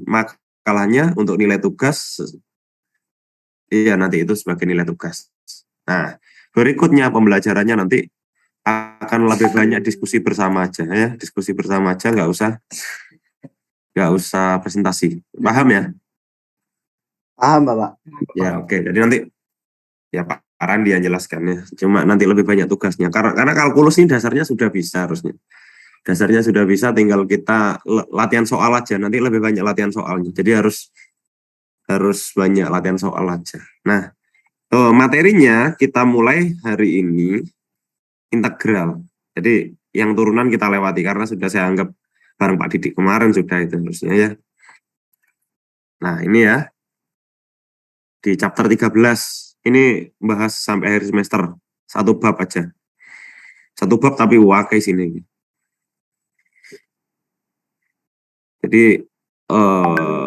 makalahnya untuk nilai tugas, iya nanti itu sebagai nilai tugas. Nah, berikutnya pembelajarannya nanti akan lebih banyak diskusi bersama aja ya, diskusi bersama aja, nggak usah presentasi. Paham ya? Paham, Bapak. Ya, oke. Jadi nanti ya Pak Randi yang jelaskan ya. Cuma nanti lebih banyak tugasnya. Karena kalkulus ini dasarnya sudah bisa harusnya. Dasarnya sudah bisa, tinggal kita latihan soal aja. Nanti lebih banyak latihan soalnya. Jadi harus banyak latihan soal aja. Nah, materinya kita mulai hari ini integral. Jadi yang turunan kita lewati karena sudah saya anggap bareng Pak Didik kemarin sudah itu harusnya ya. Nah, ini ya. Di chapter 13 ini bahas sampai akhir semester. Satu bab aja. Satu bab tapi wakai sini. Jadi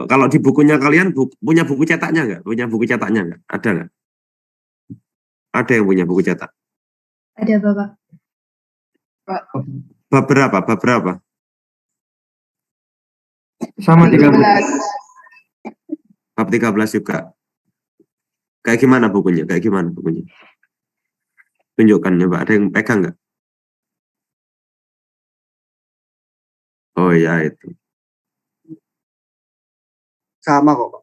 kalau di bukunya kalian punya buku cetaknya nggak? Punya buku cetaknya nggak? Ada nggak? Ada yang punya buku cetak? Ada, Bapak. Bab berapa? Bab berapa? Sama 13. Bab 13 juga. Kayak gimana bukunya? Kayak gimana bukunya? Tunjukkan coba. Ada yang pegang nggak? Oh ya itu. Sama kok, Pak.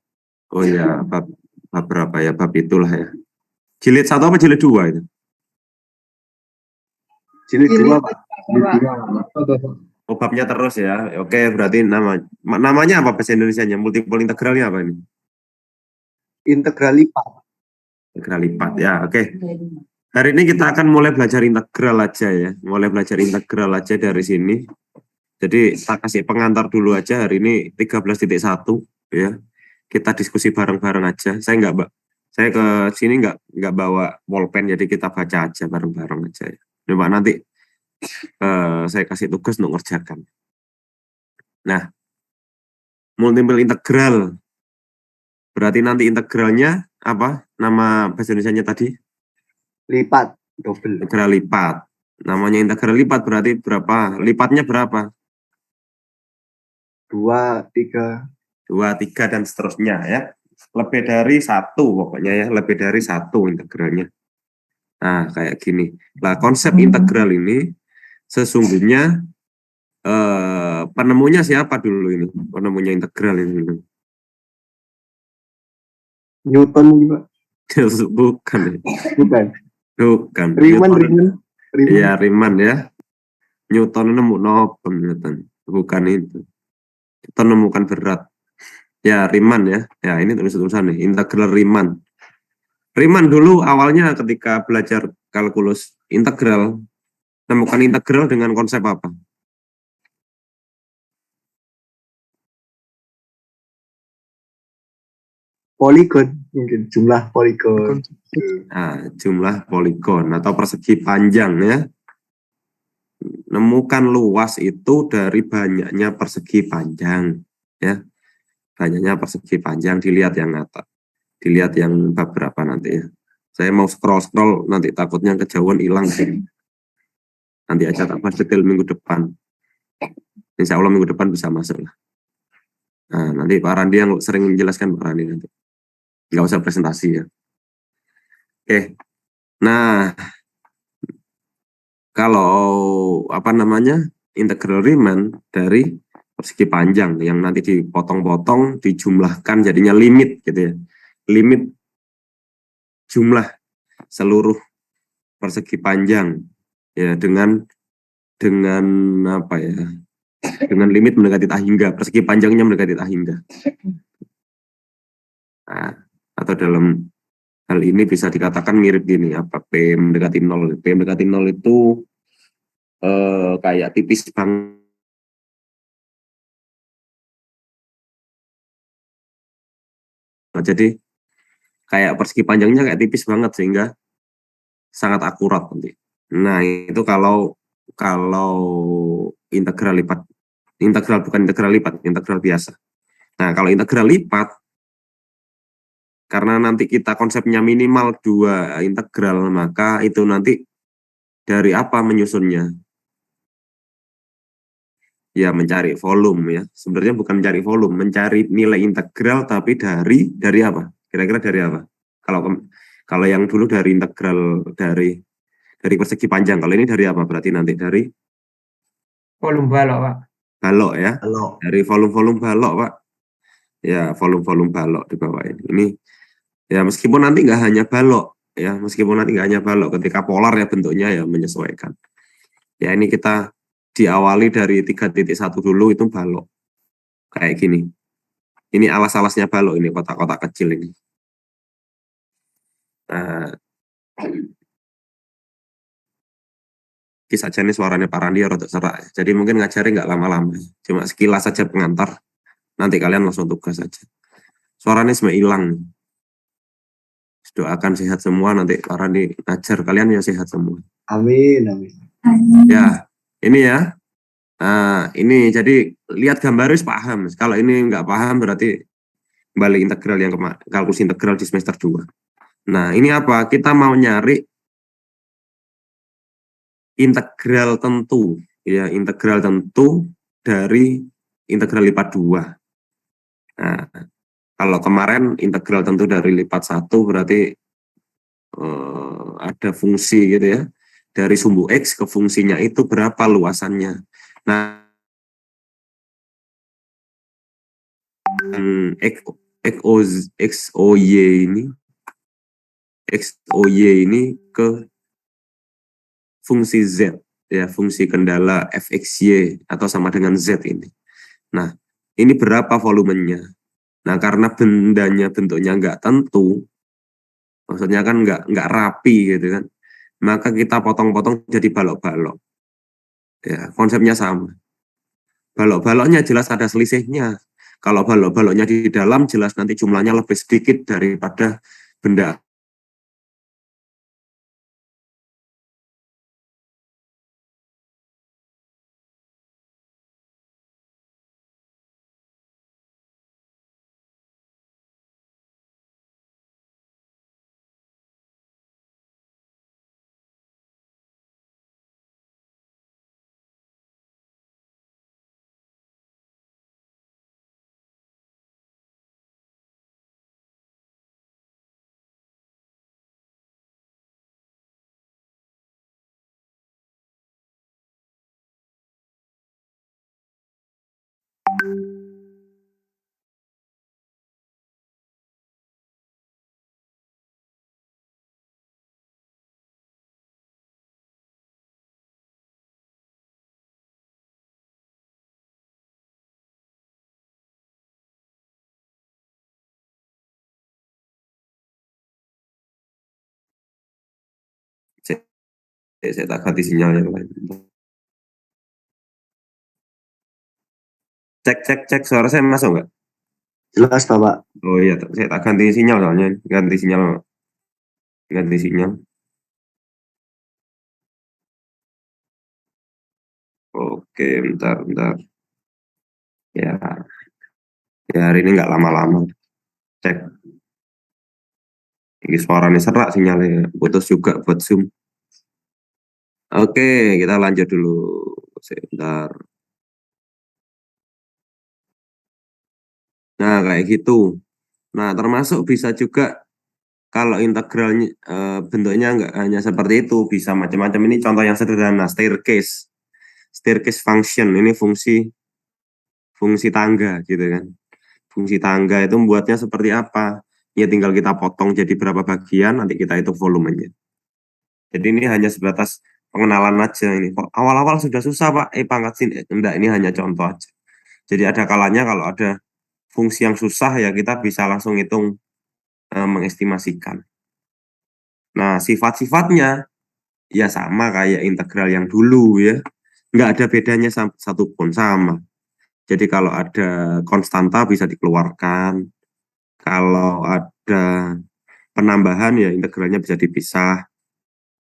Oh ya, bab berapa ya? Bab itulah ya. Jilid 1 apa jilid 2 itu? Jilid 2, Pak. Oh, babnya terus ya. Oke, berarti namanya apa bahasa Indonesianya? Multiple integralnya apa ini? Integral lipat. Integral lipat ya. Oke. Hari ini kita akan mulai belajar integral aja ya. Mulai belajar integral aja dari sini. Jadi saya kasih pengantar dulu aja hari ini 13.1 ya. Kita diskusi bareng-bareng aja. Saya ke sini nggak bawa pulpen, jadi kita baca aja bareng-bareng aja ya. Coba nanti saya kasih tugas untuk ngerjakan. Nah, multiple integral. Berarti nanti integralnya apa? Nama bahasa Indonesianya tadi? Lipat, double. Integral lipat. Namanya integral lipat berarti berapa? Lipatnya berapa? 2, 3. 2, 3 dan seterusnya ya. Lebih dari 1 pokoknya ya, lebih dari 1 integralnya. Nah, kayak gini. Nah, konsep integral ini sesungguhnya penemunya siapa dulu ini? Penemunya integral ini. Newton juga. Bukan. Bukan. Riemann. Iya, Riemann ya. Newton nemu nopo Newton. Bukan itu. Kita menemukan berat. Ya, Riemann ya. Ya, ini tulisan nih, integral Riemann. Riemann dulu awalnya ketika belajar kalkulus integral, temukan integral dengan konsep apa? Poligon, mungkin jumlah poligon. Nah, jumlah poligon atau persegi panjang ya. Nemukan luas itu dari banyaknya persegi panjang ya. Banyaknya persegi panjang, dilihat yang atas. Dilihat yang bab berapa nanti ya. Saya mau scroll nanti takutnya kejauhan hilang sih. Nanti aja tak bahas detail minggu depan. Insya Allah minggu depan bisa masuk lah. Nah, nanti Pak Randi yang sering menjelaskan Pak Randi nanti. Nggak usah presentasi ya. Oke. Nah, kalau apa namanya integral Riemann dari persegi panjang yang nanti dipotong-potong, dijumlahkan jadinya limit gitu ya. Limit jumlah seluruh persegi panjang ya dengan apa ya? Dengan limit mendekati tak hingga, persegi panjangnya mendekati tak hingga. Nah, atau dalam hal ini bisa dikatakan mirip gini, apa P mendekati 0. P mendekati 0 itu kayak tipis banget. Nah, jadi kayak persegi panjangnya kayak tipis banget sehingga sangat akurat nanti. Nah, itu kalau integral lipat. Integral bukan integral lipat, integral biasa. Nah, kalau integral lipat, karena nanti kita konsepnya minimal 2 integral, maka itu nanti dari apa menyusunnya? Ya mencari volume ya. Sebenarnya bukan mencari volume, mencari nilai integral tapi dari apa? Kira-kira dari apa? Kalau yang dulu dari integral dari persegi panjang. Kalau ini dari apa? Berarti nanti dari Volume balok, Pak. balok ya. Kalau Dari volume-volume balok, Pak. Ya, volume-volume balok di bawah ini. Ini ya meskipun nanti nggak hanya balok ya, meskipun nanti nggak hanya balok, ketika polar ya bentuknya ya menyesuaikan. Ya ini kita diawali dari 3.1 dulu itu balok. Kayak gini. Ini alas-alasnya balok ini, kotak-kotak kecil ini. Nah, kisah saja nih suaranya Pak Randi rada serak. Jadi mungkin ngajarin nggak lama-lama. Cuma sekilas saja pengantar. Nanti kalian langsung tugas saja. Suaranya sebenarnya hilang. Doakan sehat semua, nanti Pak Randi ngajar kalian ya sehat semua. amin, amin. Ya, ini ya. Nah, ini jadi lihat gambar harus paham. Kalau ini nggak paham berarti balik integral yang kalkulus integral di semester 2. Nah, ini apa? Kita mau nyari integral tentu, ya, integral tentu dari integral lipat 2. Nah, kalau kemarin integral tentu dari lipat 1 berarti ada fungsi gitu ya. Dari sumbu X ke fungsinya itu berapa luasannya. Nah, XOY ini ke fungsi Z ya, fungsi kendala fxy atau sama dengan Z ini. Nah, ini berapa volumenya? Nah, karena bendanya bentuknya nggak tentu, maksudnya kan nggak rapi gitu kan, maka kita potong-potong jadi balok-balok. Ya, konsepnya sama. Balok-baloknya jelas ada selisihnya. Kalau balok-baloknya di dalam jelas nanti jumlahnya lebih sedikit daripada benda. Saya tak ganti sinyal yang lain. Cek, suara saya masuk nggak? Jelas, Bapak. Oh iya, saya tak ganti sinyal soalnya, ganti sinyal. Oke, bentar. Ya, ya hari ini nggak lama-lama. Cek. Ini suaranya serak sinyalnya, putus juga buat Zoom. Oke, kita lanjut dulu. Sebentar. Nah, kayak gitu. Nah, termasuk bisa juga kalau integralnya bentuknya nggak hanya seperti itu, bisa macam-macam. Ini contoh yang sederhana, staircase function. Ini fungsi tangga gitu kan. Fungsi tangga itu membuatnya seperti apa? Ya tinggal kita potong jadi berapa bagian, nanti kita hitung volumenya. Jadi ini hanya sebatas pengenalan aja ini. Kok awal-awal sudah susah Pak, pangkat sini. Enggak, ini hanya contoh aja. Jadi ada kalanya kalau ada fungsi yang susah ya kita bisa langsung hitung mengestimasikan. Nah, sifat-sifatnya ya sama kayak integral yang dulu ya. Nggak ada bedanya satupun, sama. Jadi kalau ada konstanta bisa dikeluarkan. Kalau ada penambahan ya integralnya bisa dipisah.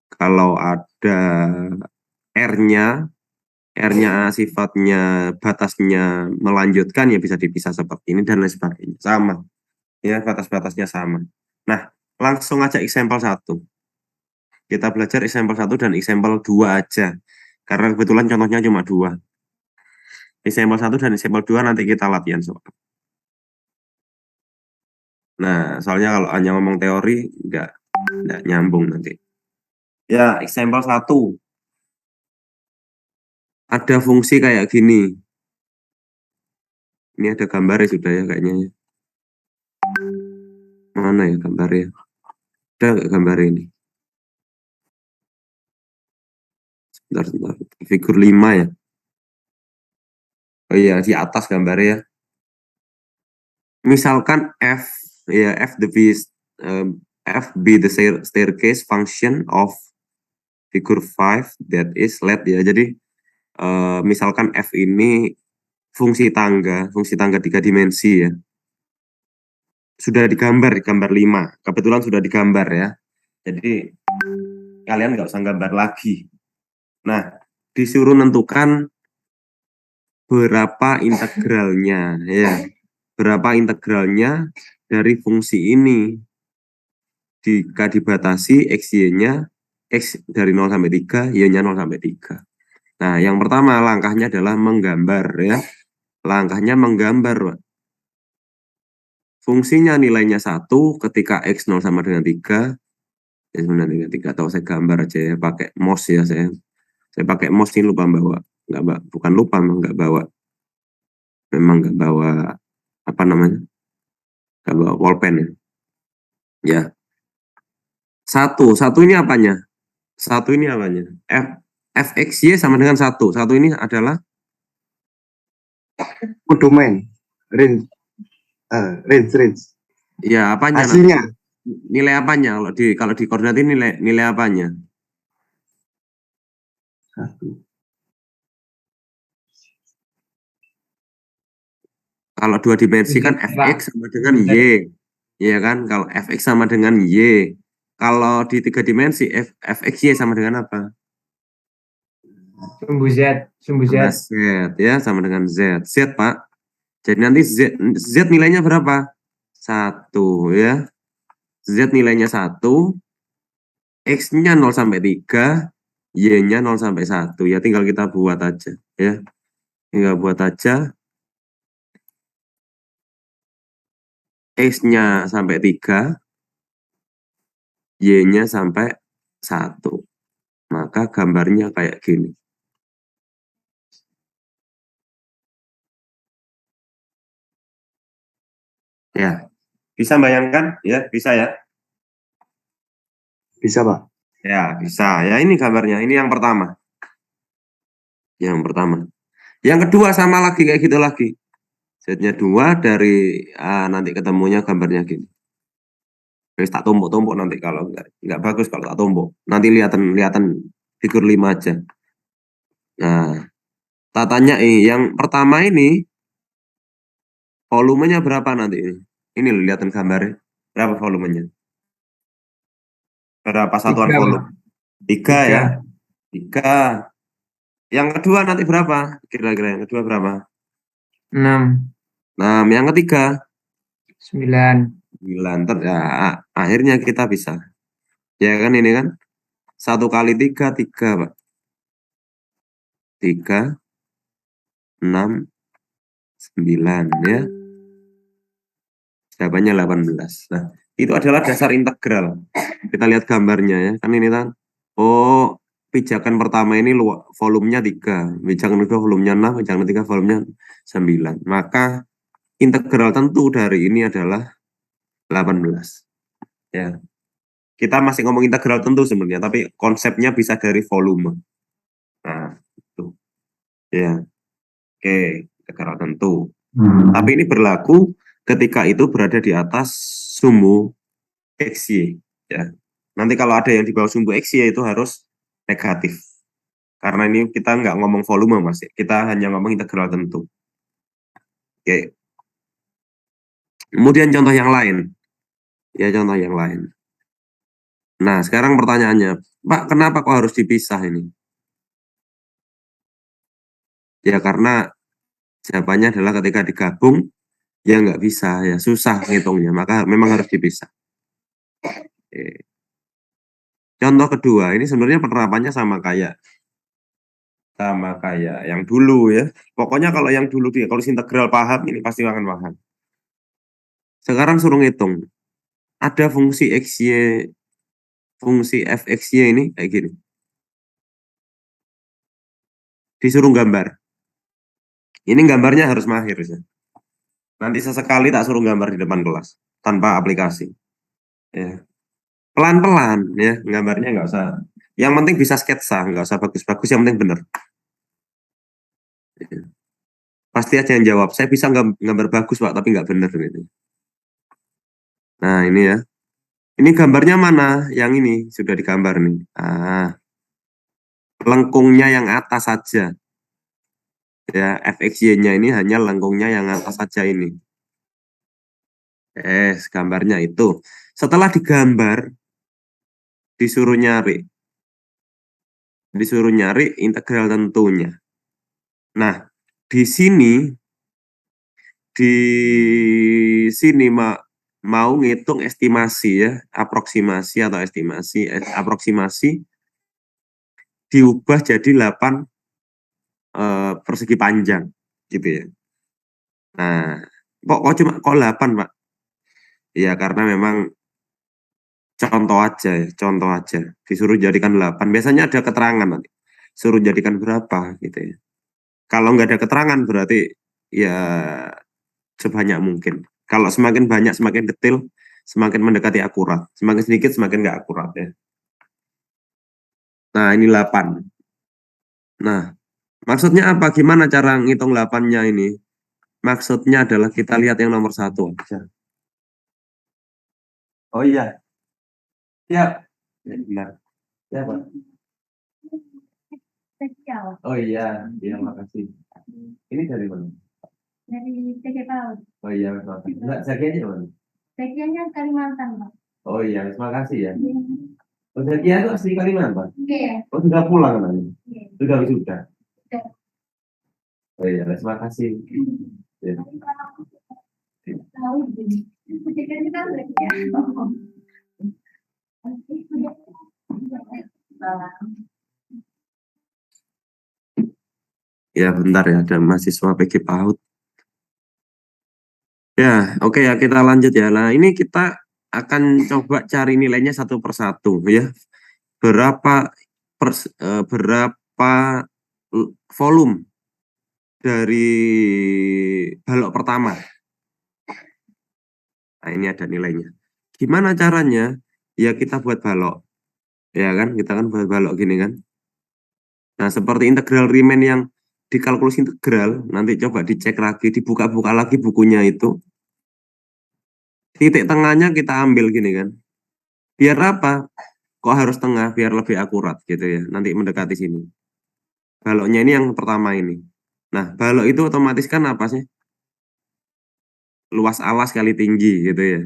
Kalau ada R-nya sifatnya batasnya melanjutkan ya bisa dipisah seperti ini dan lain sebagainya. Sama. Ya, batas-batasnya sama. Nah, langsung aja example 1. Kita belajar example 1 dan example 2 aja. Karena kebetulan contohnya cuma 2. Example 1 dan example 2 nanti kita latihan soal. Nah, soalnya kalau hanya ngomong teori enggak nyambung nanti. Ya, example 1. Ada fungsi kayak gini. Ini ada gambarnya sudah ya kayaknya ya. Mana ya gambarnya? Ada nggak gambar ini? Sebentar. Figur 5 ya. Oh iya, di atas gambarnya ya. Misalkan F be the staircase function of figure 5 that is LED ya. Jadi misalkan F ini fungsi tangga 3 dimensi ya. Sudah digambar di gambar 5. Kebetulan sudah digambar ya. Jadi kalian nggak usah gambar lagi. Nah, disuruh nentukan berapa integralnya ya. Berapa integralnya dari fungsi ini jika dibatasi XY-nya X dari 0 sampai 3, Y-nya 0 sampai 3. Nah, yang pertama langkahnya adalah menggambar ya. Langkahnya menggambar. Fungsinya nilainya 1 ketika X 0 sama dengan 3. Ya, sebenarnya dengan 3 atau saya gambar aja ya pakai mouse ya saya pakai mouse ini lupa bawa. Bukan lupa, enggak bawa. Memang enggak bawa apa namanya? Enggak bawa pulpen ya. Ya. Satu ini apanya? Satu ini apanya? fxy sama dengan 1. 1 ini adalah domain range range ya apanya hasilnya nanti? Nilai apanya kalau di koordinat ini nilai apanya? 1. Kalau 2 dimensi kan fx sama dengan y. Ya kan? Kalau fx sama dengan y. Kalau di 3 dimensi fxy sama dengan apa? Sumbu Z. Sama z ya, sama dengan z. Z, Pak. Jadi nanti z nilainya berapa? 1 ya. Z nilainya 1, X-nya 0 sampai 3, Y-nya 0 sampai 1. Ya tinggal kita buat aja ya. Tinggal buat aja. X-nya sampai 3, Y-nya sampai 1. Maka gambarnya kayak gini. Ya. Bisa bayangkan? Ya, bisa ya. Bisa, Pak. Ya, bisa. Ya, ini gambarnya. Ini yang pertama. Yang pertama. Yang kedua sama lagi kayak gitu lagi. Z-nya 2 dari nanti ketemunya gambarnya gini. Terus tak tumpuk-tumpuk nanti kalau enggak bagus kalau tak tumpuk. Nanti lihatan figur 5 aja. Nah, tak tanya yang pertama ini volumenya berapa nanti ini? Ini loh lihatan gambarnya. Berapa volumenya? Berapa satuan 3, volume? 3 ya. 3. Yang kedua nanti berapa? Kira-kira yang kedua berapa? 6, 6. Yang ketiga 9. 9. Ya, akhirnya kita bisa. Ya kan ini kan? 1 kali 3, 3 Pak. 3, 6, 9 ya. Jawabannya 18. Nah, itu adalah dasar integral. Kita lihat gambarnya ya. Kan ini kan. Oh, pijakan pertama ini volumenya 3. Pijakan kedua volumenya 6. Pijakan ketiga volumenya 9. Maka integral tentu dari ini adalah 18. Ya. Kita masih ngomong integral tentu sebenarnya, tapi konsepnya bisa dari volume. Nah, itu. Ya. Oke, integral tentu. Tapi ini berlaku ketika itu berada di atas sumbu XY. Ya. Nanti kalau ada yang di bawah sumbu XY itu harus negatif. Karena ini kita nggak ngomong volume, Mas. Kita hanya ngomong integral tentu. Oke. Kemudian contoh yang lain. Ya, contoh yang lain. Nah, sekarang pertanyaannya, Pak, kenapa kok harus dipisah ini? Ya, karena jawabannya adalah ketika digabung, ya nggak bisa, ya susah ngitungnya, maka memang harus dipisah. Oke. Contoh kedua, ini sebenarnya penerapannya sama kayak Sama kayak yang dulu ya. Pokoknya kalau yang dulu dia, kalau integral paham, ini pasti akan paham. Sekarang suruh ngitung. Ada fungsi XY, fungsi fxy ini kayak gini. Disuruh gambar. Ini gambarnya harus mahir ya. Nanti sesekali tak suruh gambar di depan kelas tanpa aplikasi. Ya. Pelan-pelan ya, gambarnya nggak usah. Yang penting bisa sketsa, nggak usah bagus-bagus, yang penting bener. Ya. Pasti aja yang jawab, saya bisa gambar bagus Pak, tapi nggak bener gitu. Nah ini ya, ini gambarnya mana? Yang ini sudah digambar nih. Lengkungnya yang atas saja. Ya, fxy-nya ini hanya lengkungnya yang atas saja ini. Gambarnya itu. Setelah digambar, disuruh nyari. Disuruh nyari integral tentunya. Nah, di sini mau ngitung estimasi ya, aproksimasi atau estimasi, aproksimasi diubah jadi 8 persegi panjang gitu ya. Nah, kok cuma 8, Pak? Ya karena memang contoh aja ya, contoh aja. Disuruh jadikan 8. Biasanya ada keterangan nanti. Suruh jadikan berapa gitu ya. Kalau nggak ada keterangan berarti ya sebanyak mungkin. Kalau semakin banyak, semakin detail, semakin mendekati akurat. Semakin sedikit, semakin nggak akurat ya. Nah, ini 8. Nah, maksudnya apa? Gimana cara ngitung 8-nya ini? Maksudnya adalah kita lihat yang nomor 1 aja. Oh iya. Siap. Ya, benar. Ya, Pak. Oh iya, iya makasih. Ini dari mana? Dari TK PAUD. Oh iya, makasih. Enggak, Zakianya mana? Zakianya Kalimantan, Pak. Oh iya, terima kasih ya. Oh, Zakia itu asli Kalimantan? Iya. Oh, sudah pulang kan? Iya. Sudah wisuda? Sudah. Oh iya, terima kasih. Ya. Tahu ini. Zakianya kita udah ya. Ya, bentar ya, ada mahasiswa PG PAUD. Ya, oke ya, kita lanjut ya. Nah, ini kita akan coba cari nilainya satu persatu ya. Berapa volume dari balok pertama. Nah, ini ada nilainya. Gimana caranya? Ya kita buat balok. Ya kan, kita kan buat balok gini kan. Nah, seperti integral Riemann yang di kalkulus integral, nanti coba dicek lagi, dibuka-buka lagi bukunya itu. Titik tengahnya kita ambil gini kan. Biar apa? Kok harus tengah? Biar lebih akurat gitu ya. Nanti mendekati sini. Baloknya ini yang pertama ini. Nah, balok itu otomatis kan apa sih? Luas alas kali tinggi gitu ya.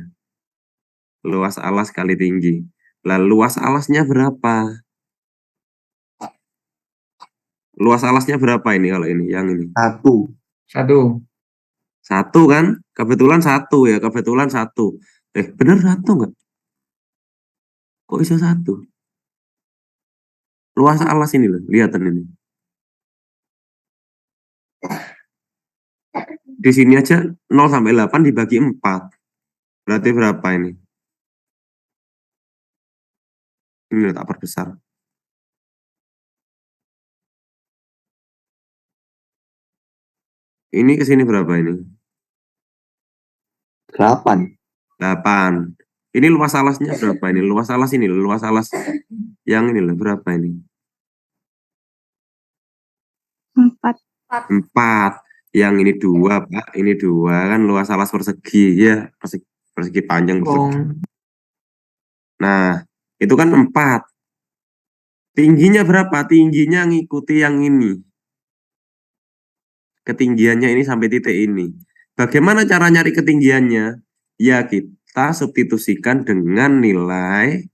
Luas alas kali tinggi. Lalu luas alasnya berapa? Luas alasnya berapa ini kalau ini? Yang ini. 1. 1. 1 kan? Kebetulan 1 ya. Kebetulan 1. Bener 1 nggak? Kok bisa 1? Luas alas ini loh. Lihatan ini. Di sini aja 0 sampai 8 dibagi 4. Berarti berapa ini? Ini letak perbesar. Ini ke sini berapa ini? 8. 8. Ini luas alasnya berapa ini? Luas alas ini, luas alas yang ini loh, berapa ini? 4. 4. Yang ini 2, Pak. Ini 2 kan luas alas persegi ya, persegi panjang persegi. Nah, itu kan 4. Tingginya berapa? Tingginya ngikuti yang ini. Ketinggiannya ini sampai titik ini. Bagaimana cara nyari ketinggiannya? Ya kita substitusikan dengan nilai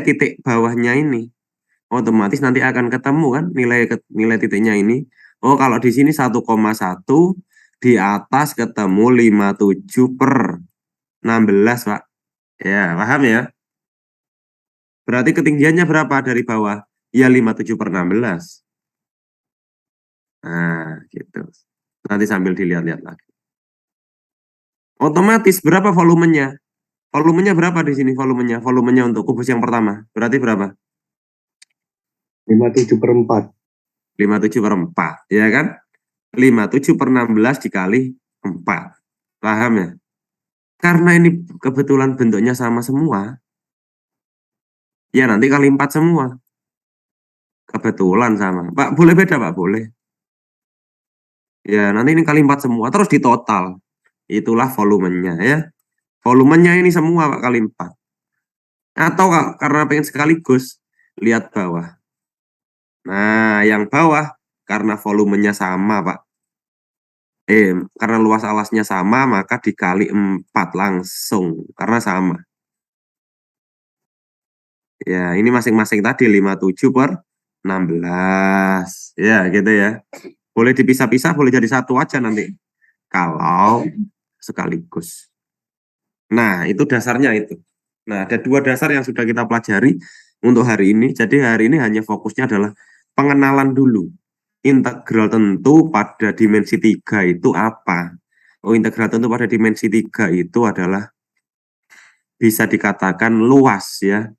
titik bawahnya ini. Otomatis nanti akan ketemu kan nilai titiknya ini. Oh, kalau di sini 1,1, di atas ketemu 57/16, Pak. Ya, paham ya? Berarti ketinggiannya berapa dari bawah? Ya 57/16. Nah, gitu. Nanti sambil dilihat-lihat lagi. Otomatis berapa volumenya? Volumenya berapa di sini volumenya? Volumenya untuk kubus yang pertama. Berarti berapa? 57/4. 57/4, ya kan? 57/16 dikali 4. Paham ya? Karena ini kebetulan bentuknya sama semua, ya nanti kali 4 semua. Kebetulan sama. Pak, boleh beda, Pak? Boleh. Ya, nanti ini kali 4 semua. Terus ditotal. Itulah volumenya ya. Volumenya ini semua, Pak, kali 4. Atau karena pengen sekaligus, lihat bawah. Nah, yang bawah karena volumenya sama, Pak. Karena luas alasnya sama, maka dikali 4 langsung. Karena sama. Ya, ini masing-masing tadi 57/16. Ya, gitu ya. Boleh dipisah-pisah, boleh jadi satu aja nanti. Kalau sekaligus. Nah, itu dasarnya itu. Nah, ada 2 dasar yang sudah kita pelajari untuk hari ini. Jadi hari ini hanya fokusnya adalah pengenalan dulu. Integral tentu pada dimensi 3 itu apa? Oh, integral tentu pada dimensi 3 itu adalah bisa dikatakan luas ya.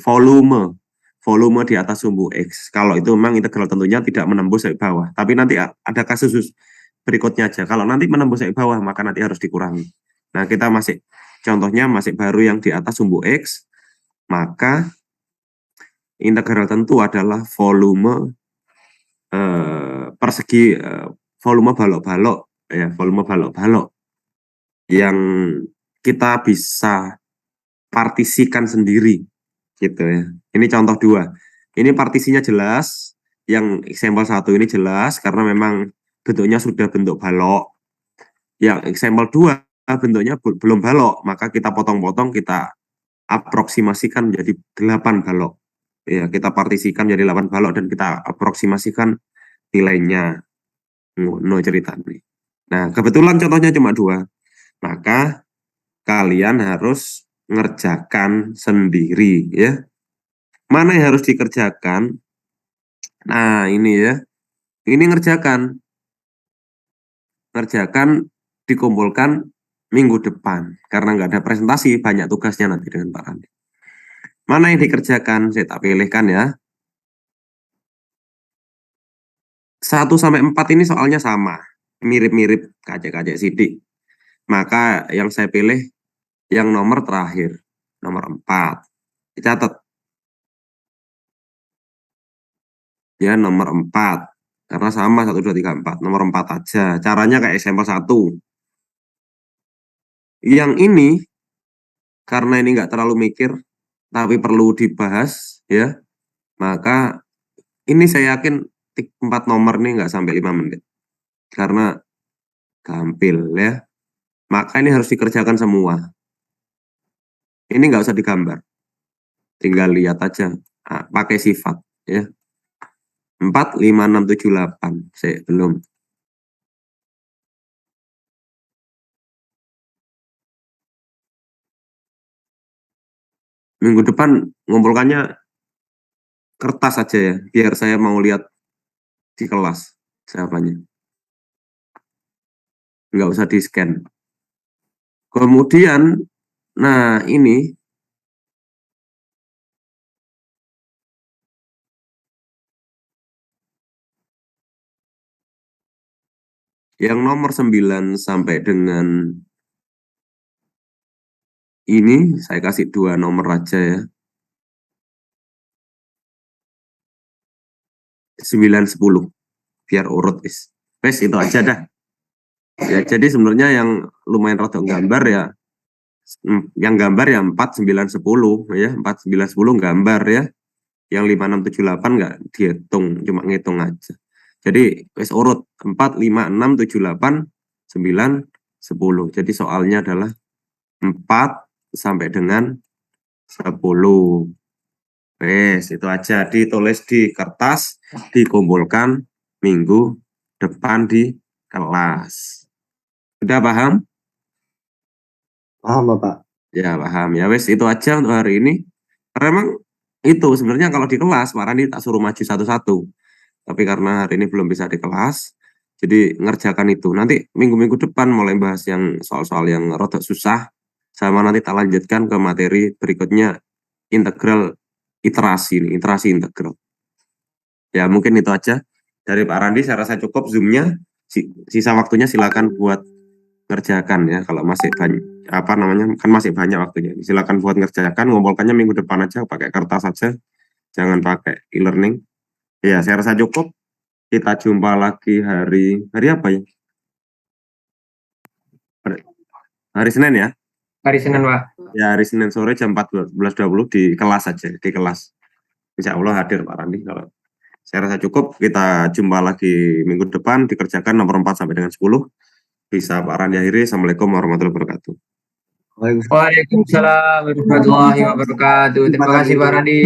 Volume. Volume di atas sumbu X. Kalau itu memang integral tentunya tidak menembus dari bawah. Tapi nanti ada kasus berikutnya aja. Kalau nanti menembus dari bawah, maka nanti harus dikurangi. Nah, kita contohnya masih baru yang di atas sumbu X, maka integral tentu adalah volume persegi, volume balok-balok, ya, volume balok-balok yang kita bisa partisikan sendiri, gitu ya. Ini contoh 2. Ini partisinya jelas, yang example 1 ini jelas karena memang bentuknya sudah bentuk balok. Yang example 2 bentuknya belum balok, maka kita potong-potong, kita aproksimasikan menjadi 8 balok. Ya, kita partisikan menjadi 8 balok dan kita aproksimasikan nilainya. No cerita nih. Nah, kebetulan contohnya cuma 2. Maka kalian harus ngerjakan sendiri ya. Mana yang harus dikerjakan? Nah, ini ya. Ini ngerjakan dikumpulkan minggu depan karena nggak ada presentasi, banyak tugasnya nanti dengan Pak Randi. Mana yang dikerjakan? Saya tak pilihkan ya. 1-4 ini soalnya sama, mirip-mirip kacek-kacek sidik. Maka yang saya pilih yang nomor terakhir, nomor 4. Dicatat. Ya, nomor 4. Karena sama 1, 2, 3, 4. Nomor 4 aja. Caranya kayak example 1. Yang ini, karena ini nggak terlalu mikir, tapi perlu dibahas, ya, maka ini saya yakin 4 nomor nih nggak sampai 5 menit. Karena gampil, ya. Maka ini harus dikerjakan semua. Ini nggak usah digambar. Tinggal lihat aja, pakai sifat, ya. 4, 5, 6, 7, 8. Saya belum. Minggu depan ngumpulkannya kertas aja ya, biar saya mau lihat di kelas jawabannya. Nggak usah di-scan. Kemudian, nah ini yang nomor 9 sampai dengan ini, saya kasih 2 nomor aja ya. 9, 10. Biar urut, wis. Wis, itu aja dah. Ya, jadi sebenarnya yang lumayan rada gambar ya, yang gambar ya 4, 9, 10 ya, 4, 9, 10 gambar ya. Yang 5, 6, 7, 8 nggak dihitung, cuma ngitung aja. Jadi wis urut 4, 5, 6, 7, 8, 9, 10. Jadi soalnya adalah 4 sampai dengan 10. Wes, itu aja ditulis di kertas, dikumpulkan minggu depan di kelas. Udah paham? Paham, Bapak? Ya, paham. Ya, wes itu aja untuk hari ini. Karena memang itu sebenarnya kalau di kelas Pak Randi tak suruh maju satu-satu. Tapi karena hari ini belum bisa di kelas, jadi ngerjakan itu. Nanti minggu-minggu depan mulai bahas yang soal-soal yang rada susah, sama nanti tak lanjutkan ke materi berikutnya, integral iterasi nih, iterasi integral. Ya mungkin itu aja dari Pak Randi, saya rasa cukup Zoom-nya. Sisa waktunya silakan buat ngerjakan ya, kalau masih banyak kan masih banyak waktunya. Silakan buat ngerjakan, ngumpulkannya minggu depan aja pakai kertas saja, jangan pakai e-learning. Ya, saya rasa cukup. Kita jumpa lagi hari apa ya? Hari Senin ya. Hari Senin, Pak. Ya, hari Senin sore jam 14.20 di kelas saja, di kelas. Insya Allah hadir Pak Randi. Kalau saya rasa cukup, kita jumpa lagi minggu depan, dikerjakan nomor 4 sampai dengan 10. Bisa Pak Randi akhiri. Assalamualaikum warahmatullahi wabarakatuh. Waalaikumsalam warahmatullahi wabarakatuh. Terima kasih Pak Randi.